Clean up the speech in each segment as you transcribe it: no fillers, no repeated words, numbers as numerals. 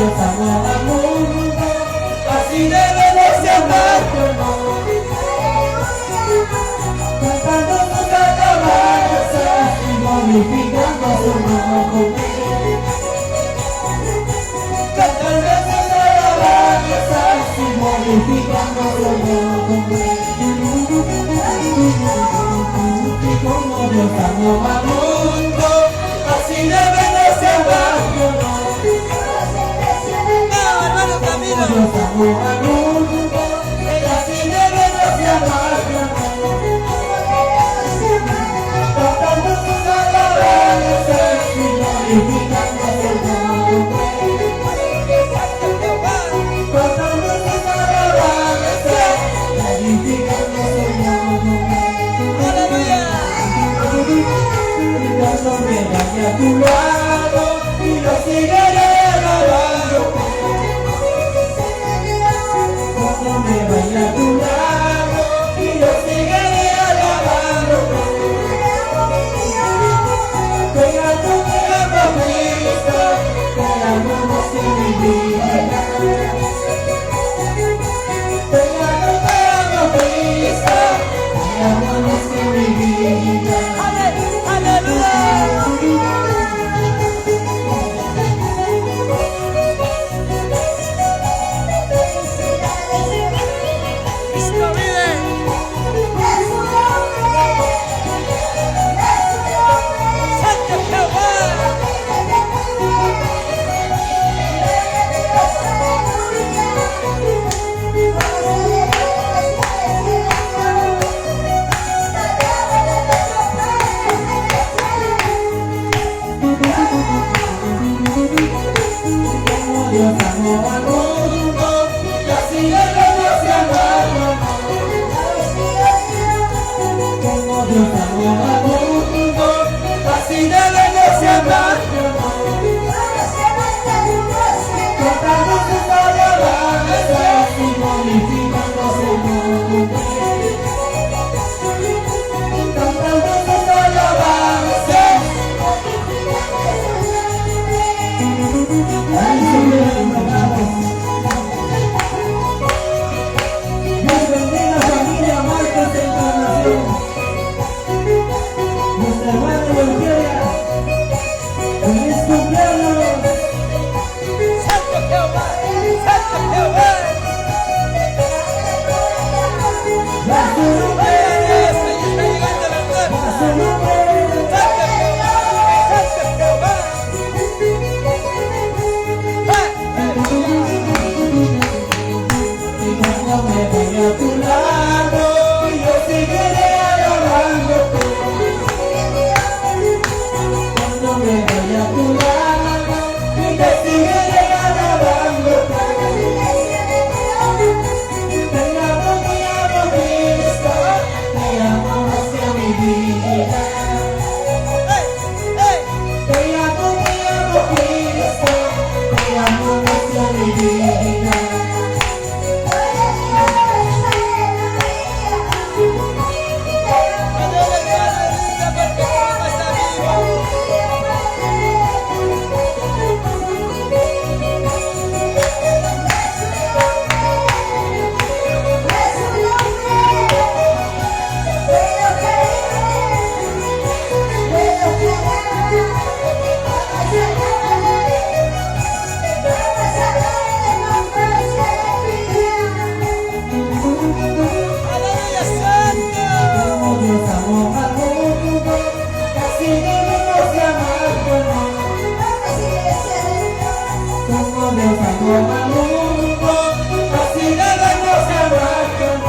Dios amó al mundo, así debemos de amarnos. Cantando sus alabanzas y glorificando su nombre. Cantando sus alabanzas y glorificando su nombre. Y como Dios amó al mundo, así debemos de amarnos. Dios amó al mundo, así debemos de amarnos. Cantando sus alabanzas y glorificando su nombre. Cantando sus alabanzas, glorificando su nombre. Y cuando me vaya a tu lado, y lo seguiré alabando. Cuando me vaya a tu lado, y lo seguiré alabando. Te amo Cristo, te amamos en mi vida. Te amo Cristo, te amamos en mi vida. Dios amó al mundo, y así debemos de amarnos. Como Dios amó al mundo, así debemos de amarnos. Cantando sus alabanzas y glorificando su nombre. Cantando sus alabanzas. Ay, Señor, Dios bendiga a familia Marcos Encarnación. Nuestra hermana Evangelia, feliz cumpleaños. Santo Jehová, Santo Jehová. Va su nombre, Está llegando la va su noche. nombre. Santo Jehová, Santo Jehová. Y cuando me vaya a tu lado, yo seguiré alabándote. Cuando me vaya a tu lado, y te seguiré alabándote. Te amo Cristo, te amo hacia mi vida. Te amo Cristo, te amo hacia mi vida. Aleluya, Santo. Como Dios amó al mundo, así debemos de amarnos. Como Dios amó al mundo, así debemos de amarnos.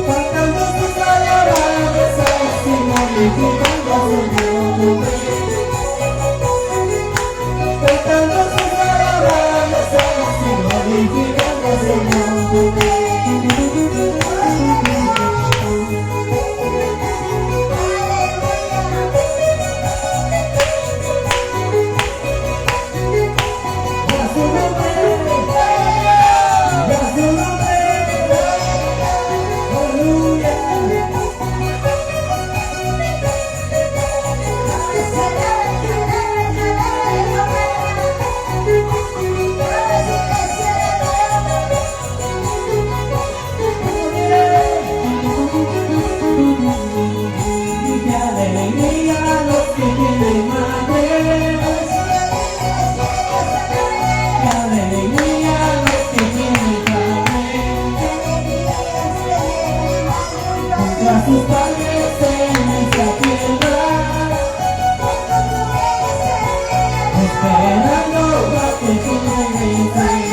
Cantando sus alabanzas y glorificando su nombre. Cantando sus alabanzas y glorificando su nombre. la tierra, esperando a que tú regreses.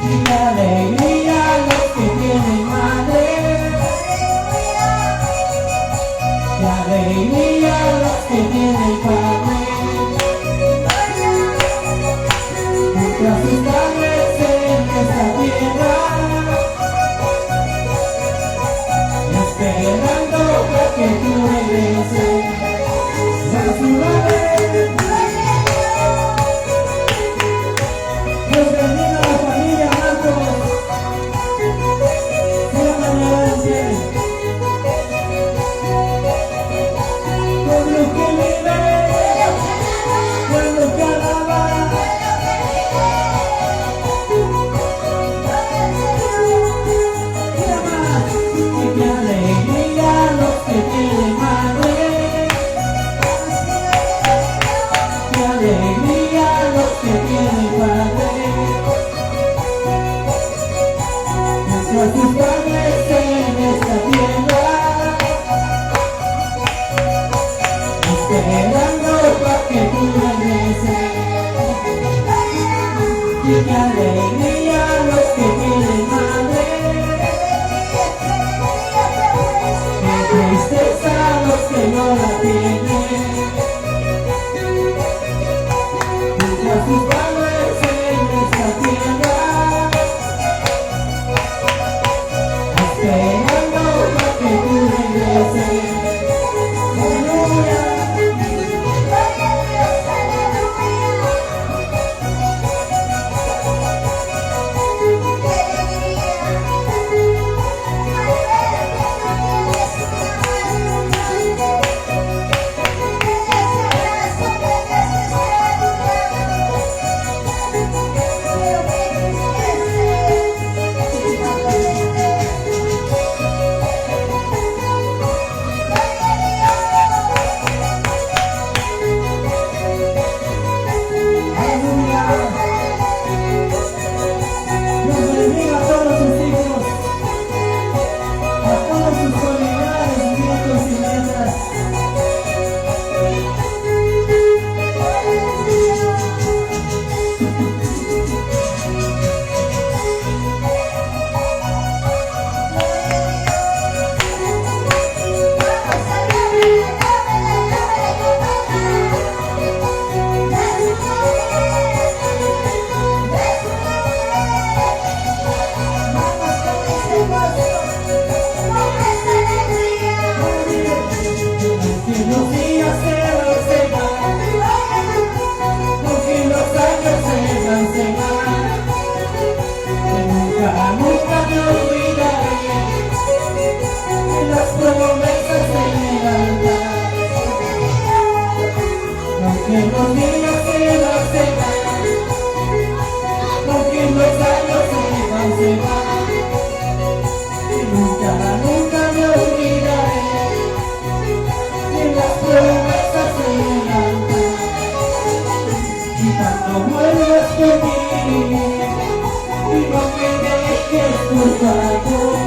Y alegría los que tienen madre, y alegría los que tienen padre. Mientras sus padres en esta tierra, esperando a que tú regreses. Dios bendiga a la familia Marcos. Sigan adelante. Con lo que vive, con lo que alaba. Y que alegría los que tienen madre, que alegría los que tienen padre. Mientras tus padres en esta tierra, esperando para que tú regreses. Y que alegría los que tienen madre, que tristeza los que no la tienen. Mientras tus padres en esta tierra, esperando para que tú regreses. Aleluya. Dios bendiga a todos sus hijos, a todos sus familiares, nietos y nietas. Que los días se van, porque los años se van, que nunca, nunca me olvidaré de las promesas de mi alma. Aunque los días se van, porque los años se van, que nunca, nunca me olvidaré de las promesas de mi alma. Y cuando vuelvas por mí, y no me dejes por favor,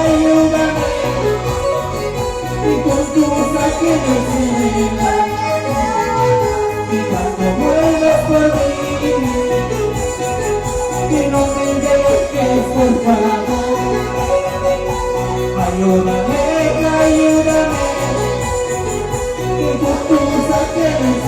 ayúdame, y con tus ángeles y cuando vuelvas por mí, que no me dejes por favor, ayúdame, que con tus ángeles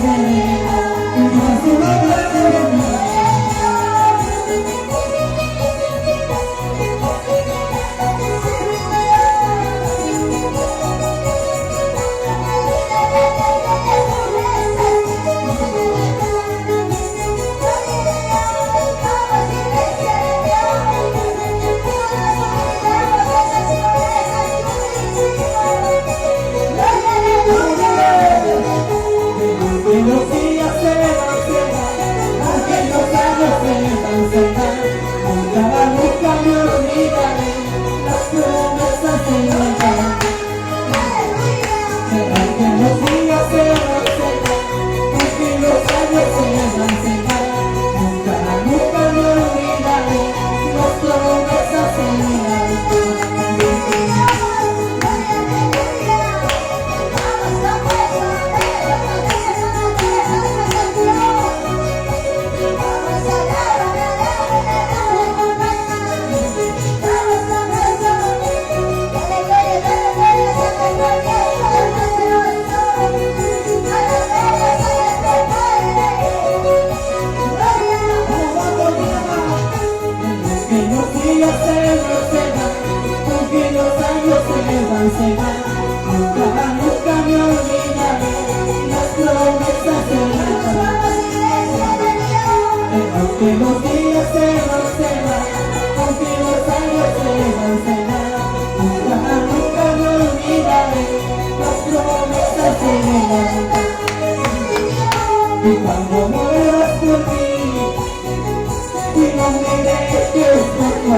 nunca me olvidaré las promesas en mi alma. Que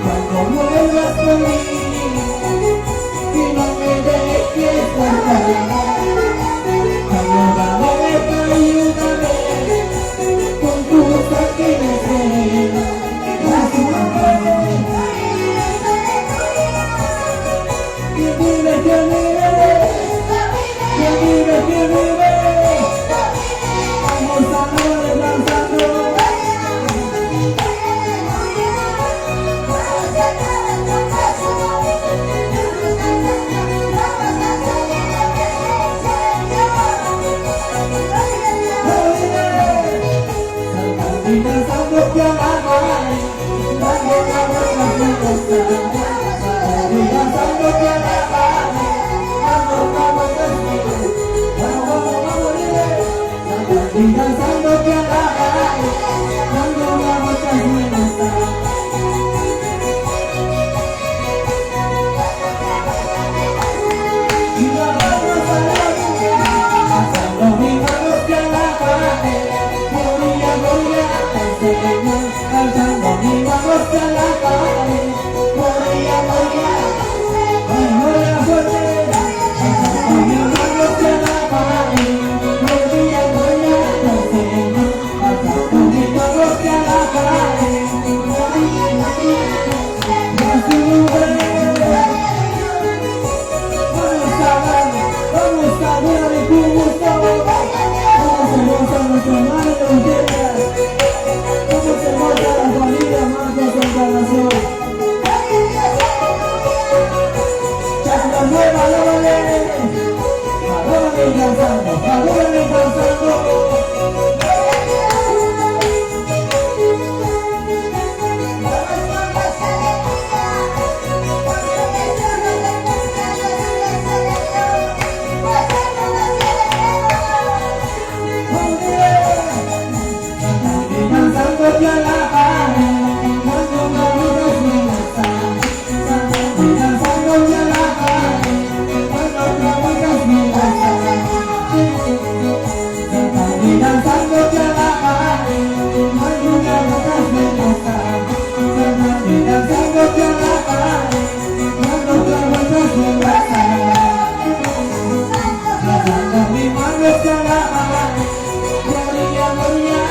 cuando vuelvas por mí, que no me dejes faltar. Ayúdame, con tu sangre me frena. Que vive, que vive, que vive, que vive. Vamos a danzando. Y danzando que alabaré, dando la vuelta a mi costa. Y danzando que alabaré, dando la vuelta a mi costa. Vamos, vamos, libre. Y danzando que alabaré, dando la vuelta a mi costa. Y la vamos a dar, alzando mis manos que alabaré. Alzando mi manos a la pared, gloria, gloria, gloria fuerte. Alzando mi manos a la pared, gloria, gloria al Señor. Alzando mi manos a la pared, gloria, gloria a su nombre. Vamos a ver tu gusto, vamos a gozar nuestra madre de los días. ¿Cómo se nota la familia Marcos Encarnación? Chacra nueva, alóbale, alóbale danzando, alóbale.